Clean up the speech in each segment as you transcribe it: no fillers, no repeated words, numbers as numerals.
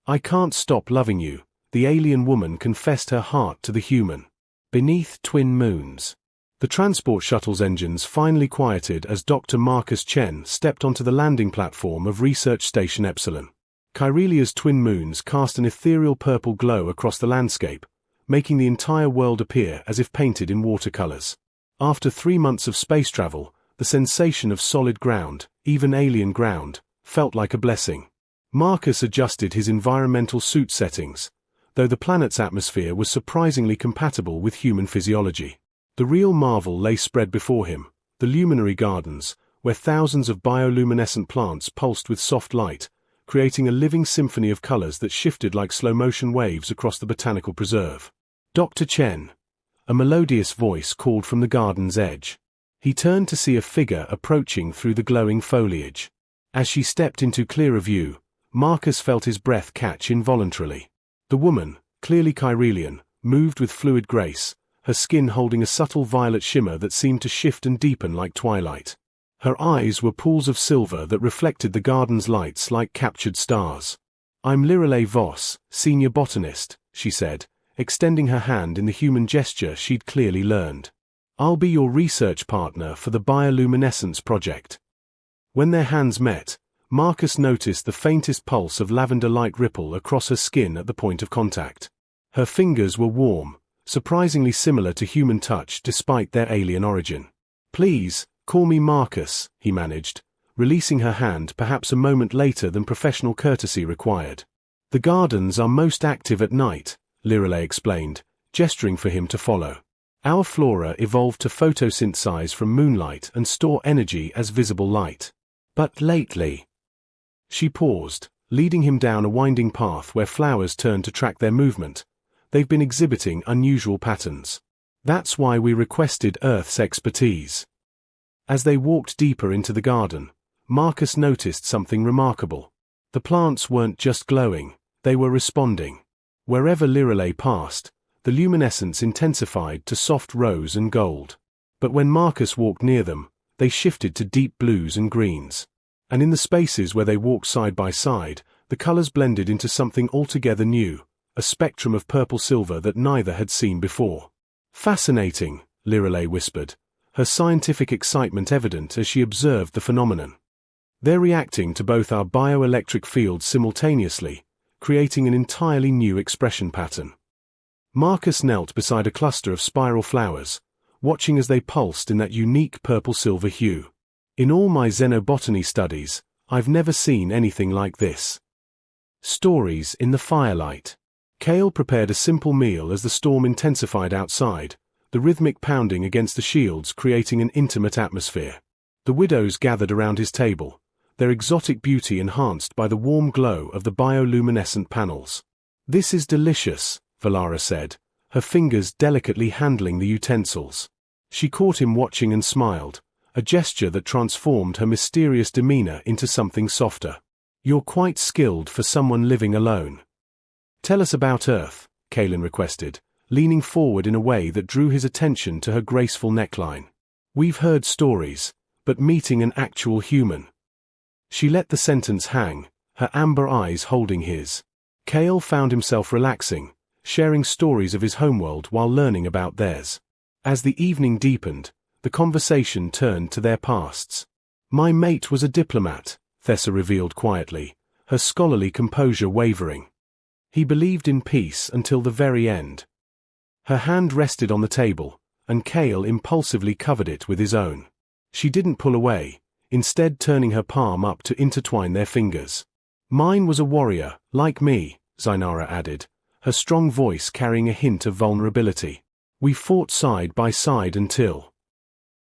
I can't stop loving you, the alien woman confessed her heart to the human. Beneath twin moons. The transport shuttle's engines finally quieted as Dr. Marcus Chen stepped onto the landing platform of Research Station Epsilon. Kyrelia's twin moons cast an ethereal purple glow across the landscape, making the entire world appear as if painted in watercolors. After 3 months of space travel, the sensation of solid ground, even alien ground, felt like a blessing. Marcus adjusted his environmental suit settings, though the planet's atmosphere was surprisingly compatible with human physiology. The real marvel lay spread before him, the luminary gardens, where thousands of bioluminescent plants pulsed with soft light, creating a living symphony of colors that shifted like slow-motion waves across the botanical preserve. Dr. Chen. A melodious voice called from the garden's edge. He turned to see a figure approaching through the glowing foliage. As she stepped into clearer view, Marcus felt his breath catch involuntarily. The woman, clearly Kyrelian, moved with fluid grace, her skin holding a subtle violet shimmer that seemed to shift and deepen like twilight. Her eyes were pools of silver that reflected the garden's lights like captured stars. I'm Lirelei Voss, senior botanist, she said, extending her hand in the human gesture she'd clearly learned. I'll be your research partner for the bioluminescence project. When their hands met, Marcus noticed the faintest pulse of lavender light ripple across her skin at the point of contact. Her fingers were warm, surprisingly similar to human touch despite their alien origin. Please, call me Marcus, he managed, releasing her hand perhaps a moment later than professional courtesy required. The gardens are most active at night, Lirelei explained, gesturing for him to follow. Our flora evolved to photosynthesize from moonlight and store energy as visible light. But lately... She paused, leading him down a winding path where flowers turned to track their movement. They've been exhibiting unusual patterns. That's why we requested Earth's expertise. As they walked deeper into the garden, Marcus noticed something remarkable. The plants weren't just glowing, they were responding. Wherever Lirelei passed, the luminescence intensified to soft rose and gold. But when Marcus walked near them, they shifted to deep blues and greens. And in the spaces where they walked side by side, the colors blended into something altogether new, a spectrum of purple-silver that neither had seen before. Fascinating, Lirelei whispered, her scientific excitement evident as she observed the phenomenon. They're reacting to both our bioelectric fields simultaneously, creating an entirely new expression pattern. Marcus knelt beside a cluster of spiral flowers, watching as they pulsed in that unique purple-silver hue. In all my xenobotany studies, I've never seen anything like this. Stories in the firelight. Kale prepared a simple meal as the storm intensified outside, the rhythmic pounding against the shields creating an intimate atmosphere. The widows gathered around his table, their exotic beauty enhanced by the warm glow of the bioluminescent panels. This is delicious, Valara said, her fingers delicately handling the utensils. She caught him watching and smiled, a gesture that transformed her mysterious demeanor into something softer. You're quite skilled for someone living alone. Tell us about Earth, Kaelin requested, leaning forward in a way that drew his attention to her graceful neckline. We've heard stories, but meeting an actual human. She let the sentence hang, her amber eyes holding his. Kale found himself relaxing, sharing stories of his homeworld while learning about theirs. As the evening deepened, the conversation turned to their pasts. My mate was a diplomat, Thessa revealed quietly, her scholarly composure wavering. He believed in peace until the very end. Her hand rested on the table, and Kale impulsively covered it with his own. She didn't pull away, instead turning her palm up to intertwine their fingers. Mine was a warrior, like me, Zainara added, her strong voice carrying a hint of vulnerability. We fought side by side until...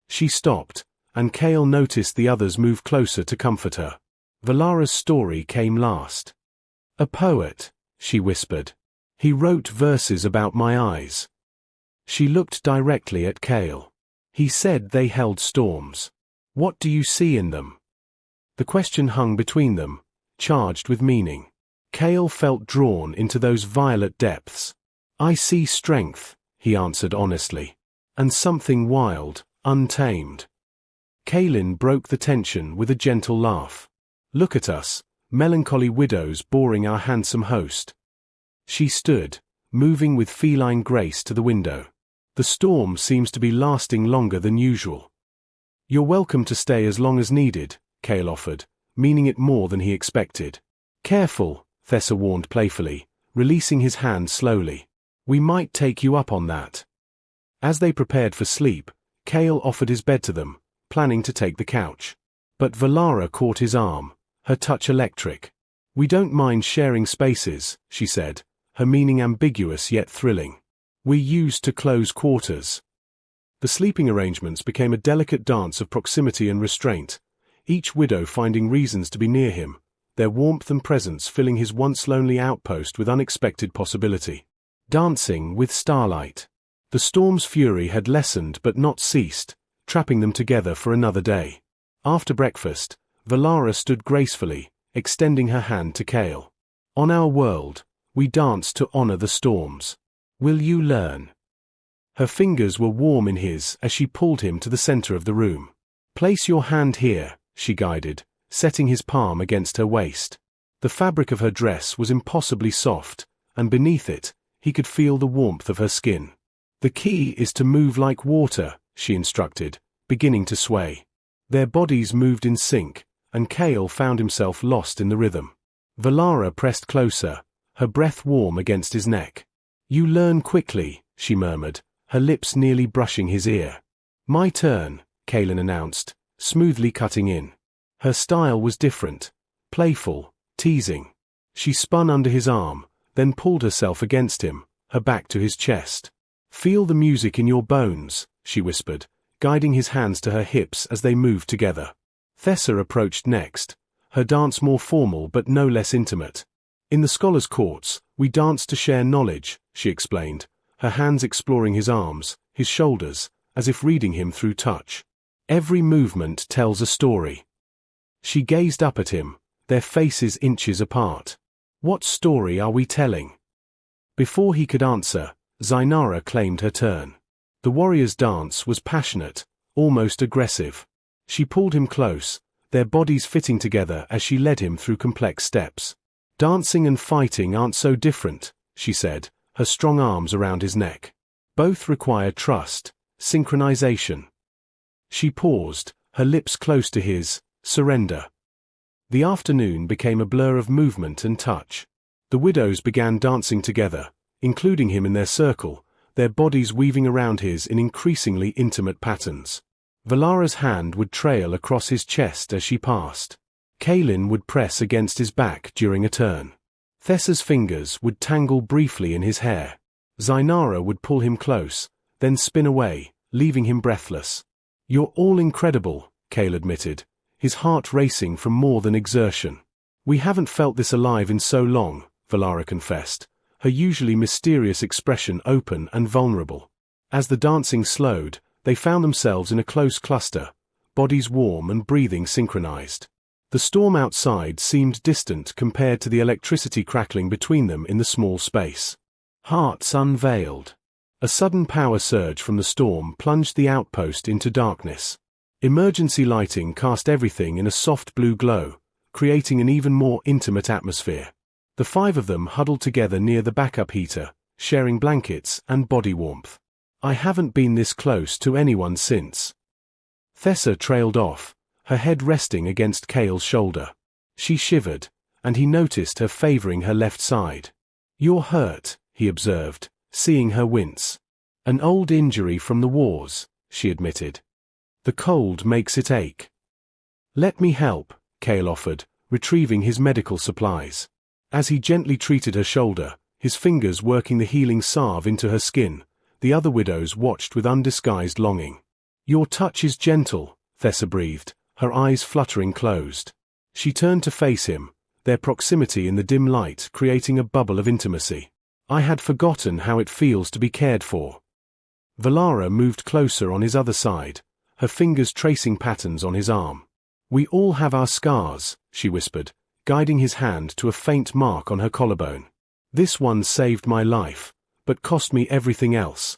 She stopped, and Kale noticed the others move closer to comfort her. Valara's story came last. A poet, she whispered. He wrote verses about my eyes. She looked directly at Kale. He said they held storms. What do you see in them? The question hung between them, charged with meaning. Kale felt drawn into those violet depths. I see strength, he answered honestly. And something wild, untamed. Kaelin broke the tension with a gentle laugh. Look at us, melancholy widows boring our handsome host. She stood, moving with feline grace to the window. The storm seems to be lasting longer than usual. You're welcome to stay as long as needed, Cale offered, meaning it more than he expected. Careful, Thessa warned playfully, releasing his hand slowly. We might take you up on that. As they prepared for sleep, Cale offered his bed to them, planning to take the couch. But Valara caught his arm, her touch electric. We don't mind sharing spaces, she said, her meaning ambiguous yet thrilling. We're used to close quarters. The sleeping arrangements became a delicate dance of proximity and restraint, each widow finding reasons to be near him, their warmth and presence filling his once lonely outpost with unexpected possibility. Dancing with starlight. The storm's fury had lessened but not ceased, trapping them together for another day. After breakfast, Valara stood gracefully, extending her hand to Cale. On our world, we dance to honor the storms. Will you learn? Her fingers were warm in his as she pulled him to the center of the room. Place your hand here, she guided, setting his palm against her waist. The fabric of her dress was impossibly soft, and beneath it, he could feel the warmth of her skin. The key is to move like water, she instructed, beginning to sway. Their bodies moved in sync, and Cale found himself lost in the rhythm. Valara pressed closer, her breath warm against his neck. You learn quickly, she murmured, her lips nearly brushing his ear. My turn, Cale announced, smoothly cutting in. Her style was different, playful, teasing. She spun under his arm, then pulled herself against him, her back to his chest. Feel the music in your bones, she whispered, guiding his hands to her hips as they moved together. Thessa approached next, her dance more formal but no less intimate. In the scholars' courts, we dance to share knowledge, she explained, her hands exploring his arms, his shoulders, as if reading him through touch. Every movement tells a story. She gazed up at him, their faces inches apart. What story are we telling? Before he could answer, Zainara claimed her turn. The warrior's dance was passionate, almost aggressive. She pulled him close, their bodies fitting together as she led him through complex steps. Dancing and fighting aren't so different, she said, her strong arms around his neck. Both require trust, synchronization. She paused, her lips close to his, surrender. The afternoon became a blur of movement and touch. The widows began dancing together, including him in their circle, their bodies weaving around his in increasingly intimate patterns. Valara's hand would trail across his chest as she passed. Kalin would press against his back during a turn. Thessa's fingers would tangle briefly in his hair. Zainara would pull him close, then spin away, leaving him breathless. You're all incredible, Cale admitted, his heart racing from more than exertion. We haven't felt this alive in so long, Valara confessed, her usually mysterious expression open and vulnerable. As the dancing slowed, they found themselves in a close cluster, bodies warm and breathing synchronized. The storm outside seemed distant compared to the electricity crackling between them in the small space. Hearts unveiled. A sudden power surge from the storm plunged the outpost into darkness. Emergency lighting cast everything in a soft blue glow, creating an even more intimate atmosphere. The five of them huddled together near the backup heater, sharing blankets and body warmth. I haven't been this close to anyone since. Thessa trailed off, her head resting against Cale's shoulder. She shivered, and he noticed her favoring her left side. You're hurt, he observed, seeing her wince. An old injury from the wars, she admitted. The cold makes it ache. Let me help, Cale offered, retrieving his medical supplies. As he gently treated her shoulder, his fingers working the healing salve into her skin, the other widows watched with undisguised longing. Your touch is gentle, Thessa breathed, her eyes fluttering closed. She turned to face him, their proximity in the dim light creating a bubble of intimacy. I had forgotten how it feels to be cared for. Valara moved closer on his other side, her fingers tracing patterns on his arm. We all have our scars, she whispered, guiding his hand to a faint mark on her collarbone. This one saved my life, but cost me everything else.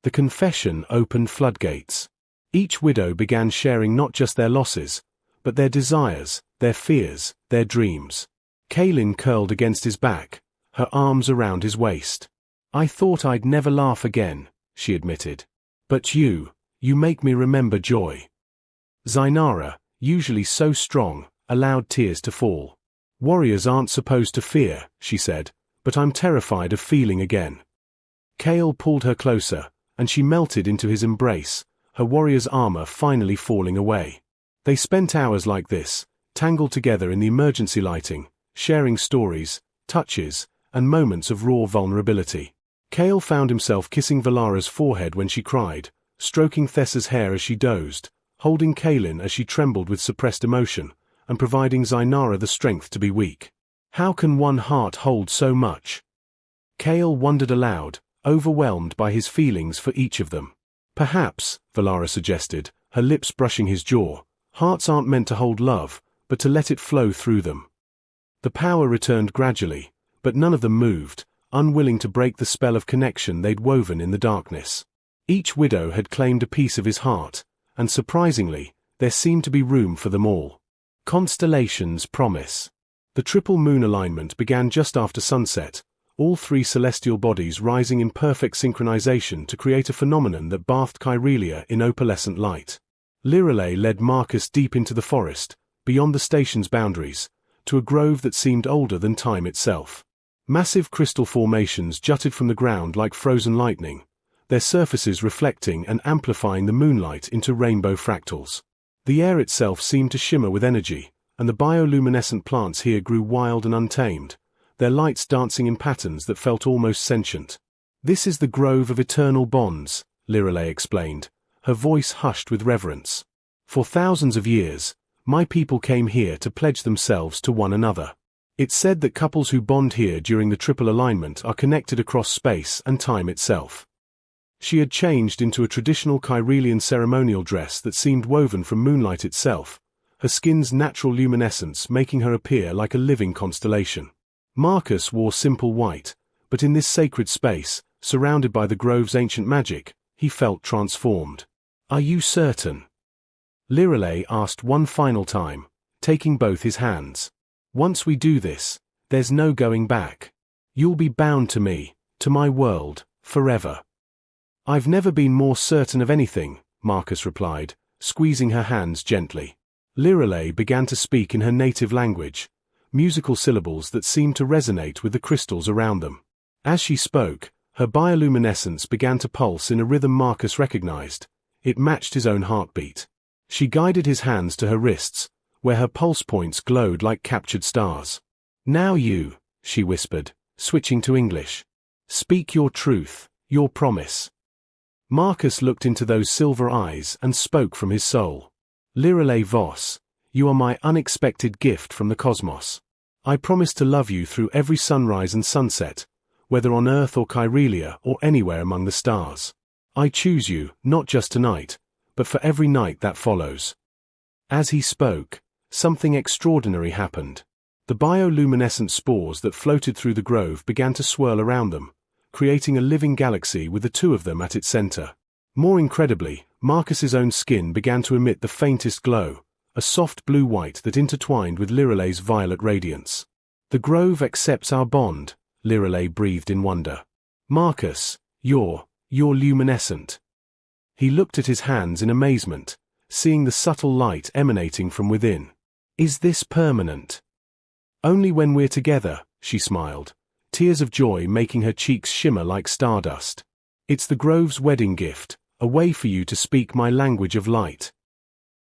The confession opened floodgates. Each widow began sharing not just their losses, but their desires, their fears, their dreams. Kaelin curled against his back, her arms around his waist. "I thought I'd never laugh again," she admitted. "But you make me remember joy." Zainara, usually so strong, allowed tears to fall. "Warriors aren't supposed to fear," she said, "but I'm terrified of feeling again." Kael pulled her closer, and she melted into his embrace, her warrior's armor finally falling away. They spent hours like this, tangled together in the emergency lighting, sharing stories, touches, and moments of raw vulnerability. Kael found himself kissing Valara's forehead when she cried, stroking Thessa's hair as she dozed, holding Kaelin as she trembled with suppressed emotion, and providing Zainara the strength to be weak. How can one heart hold so much? Kael wondered aloud, overwhelmed by his feelings for each of them. "Perhaps," Valara suggested, her lips brushing his jaw, "hearts aren't meant to hold love, but to let it flow through them." The power returned gradually, but none of them moved, unwilling to break the spell of connection they'd woven in the darkness. Each widow had claimed a piece of his heart, and surprisingly, there seemed to be room for them all. Constellations promise. The triple moon alignment began just after sunset, all three celestial bodies rising in perfect synchronization to create a phenomenon that bathed Kyrelia in opalescent light. Lirelei led Marcus deep into the forest, beyond the station's boundaries, to a grove that seemed older than time itself. Massive crystal formations jutted from the ground like frozen lightning, their surfaces reflecting and amplifying the moonlight into rainbow fractals. The air itself seemed to shimmer with energy, and the bioluminescent plants here grew wild and untamed, their lights dancing in patterns that felt almost sentient. "This is the grove of eternal bonds," Lirelei explained, her voice hushed with reverence. "For thousands of years, my people came here to pledge themselves to one another. It's said that couples who bond here during the triple alignment are connected across space and time itself." She had changed into a traditional Kyrelian ceremonial dress that seemed woven from moonlight itself, her skin's natural luminescence making her appear like a living constellation. Marcus wore simple white, but in this sacred space, surrounded by the grove's ancient magic, he felt transformed. "Are you certain?" Lirelei asked one final time, taking both his hands. "Once we do this, there's no going back. You'll be bound to me, to my world, forever." "I've never been more certain of anything," Marcus replied, squeezing her hands gently. Lirelei began to speak in her native language, musical syllables that seemed to resonate with the crystals around them. As she spoke, her bioluminescence began to pulse in a rhythm Marcus recognized. It matched his own heartbeat. She guided his hands to her wrists, where her pulse points glowed like captured stars. "Now you," she whispered, switching to English. "Speak your truth, your promise." Marcus looked into those silver eyes and spoke from his soul. "Lirelei Voss, you are my unexpected gift from the cosmos. I promise to love you through every sunrise and sunset, whether on Earth or Kyrelia or anywhere among the stars. I choose you, not just tonight, but for every night that follows." As he spoke, something extraordinary happened. The bioluminescent spores that floated through the grove began to swirl around them, creating a living galaxy with the two of them at its center. More incredibly, Marcus's own skin began to emit the faintest glow, a soft blue-white that intertwined with Lirelei's violet radiance. "The grove accepts our bond," Lirelei breathed in wonder. "Marcus, you're luminescent." He looked at his hands in amazement, seeing the subtle light emanating from within. "Is this permanent?" "Only when we're together," she smiled, tears of joy making her cheeks shimmer like stardust. "It's the grove's wedding gift, a way for you to speak my language of light."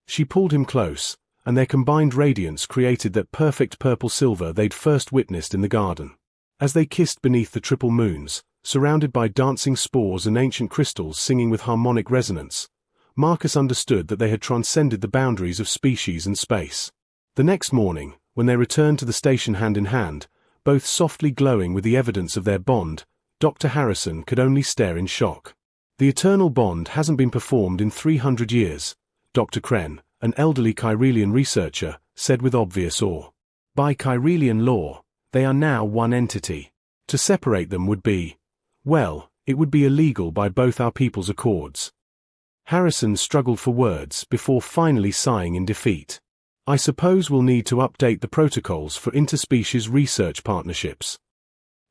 She pulled him close, and their combined radiance created that perfect purple-silver they'd first witnessed in the garden. As they kissed beneath the triple moons, surrounded by dancing spores and ancient crystals singing with harmonic resonance, Marcus understood that they had transcended the boundaries of species and space. The next morning, when they returned to the station hand in hand, both softly glowing with the evidence of their bond, Dr. Harrison could only stare in shock. "The eternal bond hasn't been performed in 300 years, Dr. Kren, an elderly Kyrelian researcher, said with obvious awe. "By Kyrelian law, they are now one entity. To separate them would be, well, it would be illegal by both our people's accords." Harrison struggled for words before finally sighing in defeat. I suppose we'll need to update the protocols for interspecies research partnerships.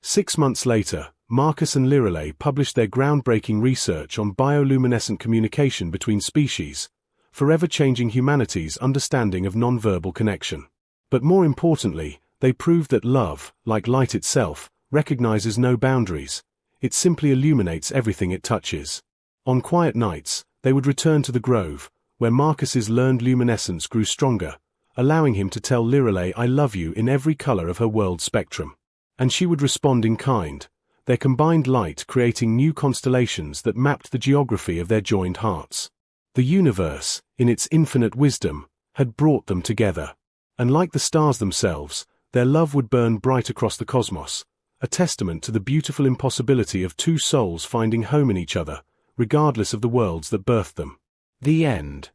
6 months later, Marcus and Lirelei published their groundbreaking research on bioluminescent communication between species, forever changing humanity's understanding of nonverbal connection. But more importantly, they proved that love, like light itself, recognizes no boundaries. It simply illuminates everything it touches. On quiet nights, they would return to the grove, where Marcus's learned luminescence grew stronger, allowing him to tell Lirelei "I love you" in every color of her world spectrum. And she would respond in kind, their combined light creating new constellations that mapped the geography of their joined hearts. The universe, in its infinite wisdom, had brought them together. And like the stars themselves, their love would burn bright across the cosmos, a testament to the beautiful impossibility of two souls finding home in each other, regardless of the worlds that birthed them. The end.